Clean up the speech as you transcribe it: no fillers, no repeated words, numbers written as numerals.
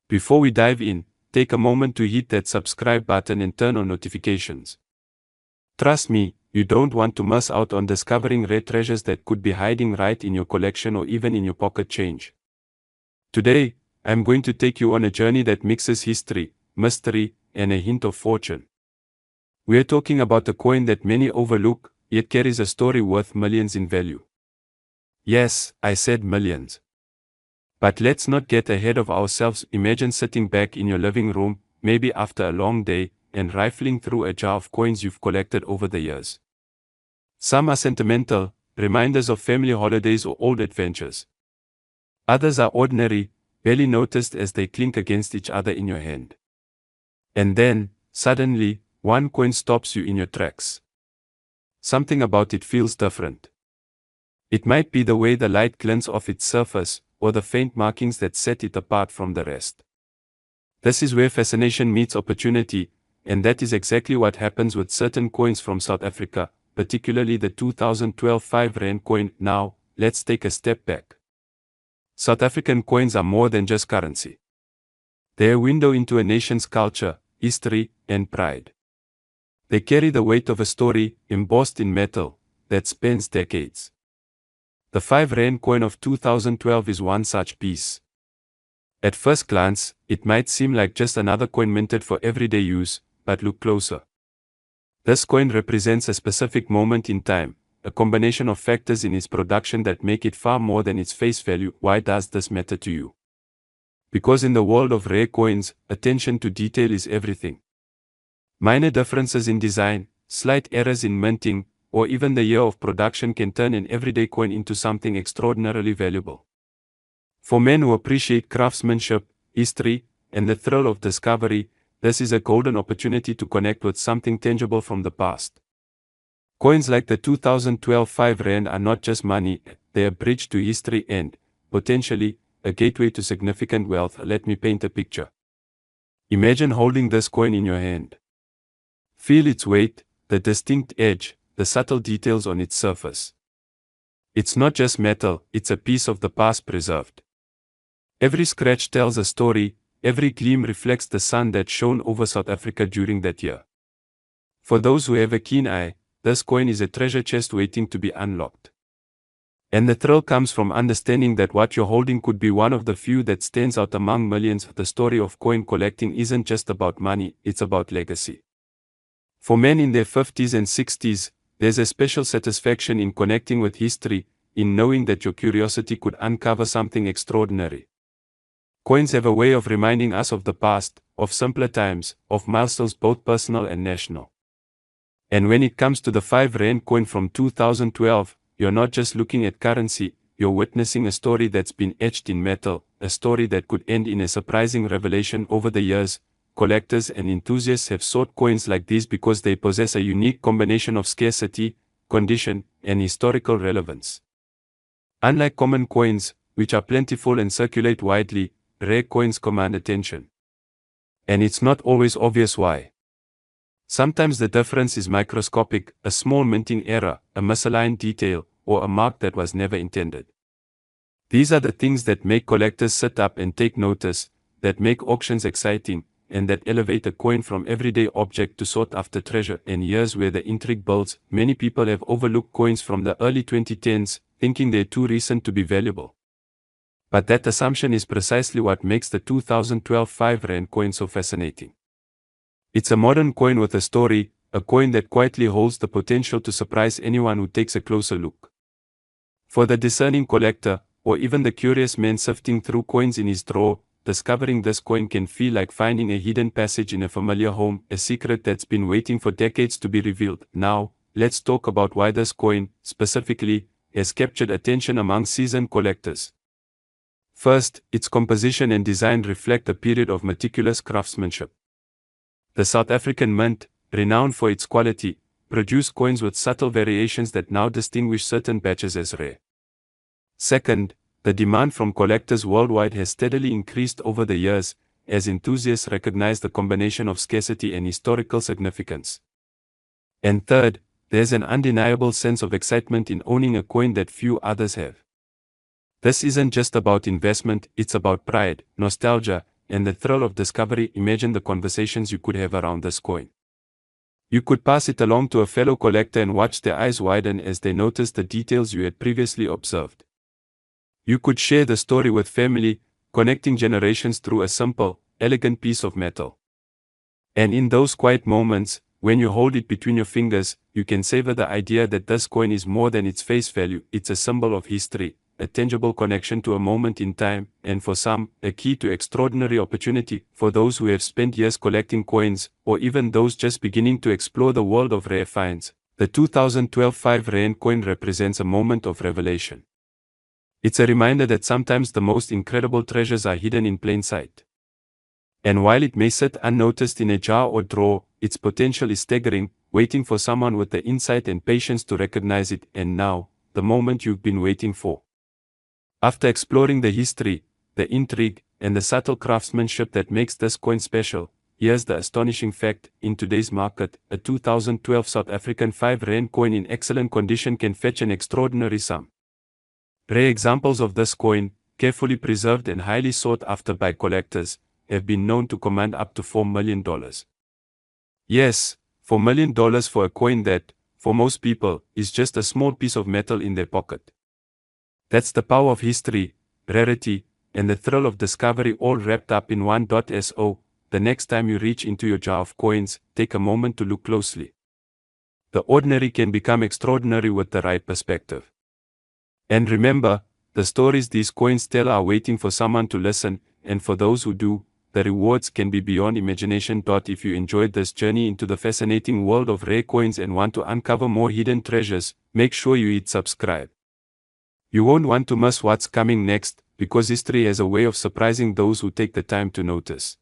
Before we dive in, take a moment to hit that subscribe button and turn on notifications. Trust me, you don't want to miss out on discovering rare treasures that could be hiding right in your collection or even in your pocket change. Today, I'm going to take you on a journey that mixes history, mystery, and a hint of fortune. We're talking about a coin that many overlook, yet carries a story worth millions in value. Yes, I said millions. But let's not get ahead of ourselves. Imagine sitting back in your living room, maybe after a long day, and rifling through a jar of coins you've collected over the years. Some are sentimental, reminders of family holidays or old adventures. Others are ordinary, barely noticed as they clink against each other in your hand. And then, suddenly, one coin stops you in your tracks. Something about it feels different. It might be the way the light glints off its surface, or the faint markings that set it apart from the rest. This is where fascination meets opportunity, and that is exactly what happens with certain coins from South Africa, particularly the 2012 5 Rand coin. Now, let's take a step back. South African coins are more than just currency. They're a window into a nation's culture, history, and pride. They carry the weight of a story, embossed in metal, that spans decades. The 5 Rand coin of 2012 is one such piece. At first glance, it might seem like just another coin minted for everyday use, but look closer. This coin represents a specific moment in time, a combination of factors in its production that make it far more than its face value. Why does this matter to you? Because in the world of rare coins, attention to detail is everything. Minor differences in design, slight errors in minting, or even the year of production can turn an everyday coin into something extraordinarily valuable. For men who appreciate craftsmanship, history, and the thrill of discovery, this is a golden opportunity to connect with something tangible from the past. Coins like the 2012 5 Rand are not just money, they're a bridge to history and, potentially, a gateway to significant wealth. Let me paint a picture. Imagine holding this coin in your hand. Feel its weight, the distinct edge, the subtle details on its surface. It's not just metal, it's a piece of the past preserved. Every scratch tells a story, every gleam reflects the sun that shone over South Africa during that year. For those who have a keen eye, this coin is a treasure chest waiting to be unlocked. And the thrill comes from understanding that what you're holding could be one of the few that stands out among millions. The story of coin collecting isn't just about money, it's about legacy. For men in their 50s and 60s, there's a special satisfaction in connecting with history, in knowing that your curiosity could uncover something extraordinary. Coins have a way of reminding us of the past, of simpler times, of milestones both personal and national. And when it comes to the 5 Rand coin from 2012, you're not just looking at currency, you're witnessing a story that's been etched in metal, a story that could end in a surprising revelation. Over the years, collectors and enthusiasts have sought coins like these because they possess a unique combination of scarcity, condition, and historical relevance. Unlike common coins, which are plentiful and circulate widely, rare coins command attention. And it's not always obvious why. Sometimes the difference is microscopic, a small minting error, a misaligned detail, or a mark that was never intended. These are the things that make collectors sit up and take notice, that make auctions exciting, and that elevate a coin from everyday object to sought-after treasure. In years where the intrigue builds, many people have overlooked coins from the early 2010s, thinking they're too recent to be valuable. But that assumption is precisely what makes the 2012 5 Rand coin so fascinating. It's a modern coin with a story, a coin that quietly holds the potential to surprise anyone who takes a closer look. For the discerning collector, or even the curious man sifting through coins in his drawer, discovering this coin can feel like finding a hidden passage in a familiar home, a secret that's been waiting for decades to be revealed. Now, let's talk about why this coin, specifically, has captured attention among seasoned collectors. First, its composition and design reflect a period of meticulous craftsmanship. The South African Mint, renowned for its quality, produced coins with subtle variations that now distinguish certain batches as rare. Second, the demand from collectors worldwide has steadily increased over the years, as enthusiasts recognize the combination of scarcity and historical significance. And third, there's an undeniable sense of excitement in owning a coin that few others have. This isn't just about investment, it's about pride, nostalgia, and the thrill of discovery. Imagine the conversations you could have around this coin. You could pass it along to a fellow collector and watch their eyes widen as they notice the details you had previously observed. You could share the story with family, connecting generations through a simple, elegant piece of metal. And in those quiet moments, when you hold it between your fingers, you can savor the idea that this coin is more than its face value. It's a symbol of history, a tangible connection to a moment in time, and for some, a key to extraordinary opportunity. For those who have spent years collecting coins, or even those just beginning to explore the world of rare finds, the 2012 5 Rand coin represents a moment of revelation. It's a reminder that sometimes the most incredible treasures are hidden in plain sight. And while it may sit unnoticed in a jar or drawer, its potential is staggering, waiting for someone with the insight and patience to recognize it. And now, the moment you've been waiting for. After exploring the history, the intrigue, and the subtle craftsmanship that makes this coin special, here's the astonishing fact: in today's market, a 2012 South African 5 Rand coin in excellent condition can fetch an extraordinary sum. Rare examples of this coin, carefully preserved and highly sought after by collectors, have been known to command up to $4 million. Yes, $4 million for a coin that, for most people, is just a small piece of metal in their pocket. That's the power of history, rarity, and the thrill of discovery all wrapped up in one. So, the next time you reach into your jar of coins, take a moment to look closely. The ordinary can become extraordinary with the right perspective. And remember, the stories these coins tell are waiting for someone to listen, and for those who do, the rewards can be beyond imagination. If you enjoyed this journey into the fascinating world of rare coins and want to uncover more hidden treasures, make sure you hit subscribe. You won't want to miss what's coming next, because history has a way of surprising those who take the time to notice.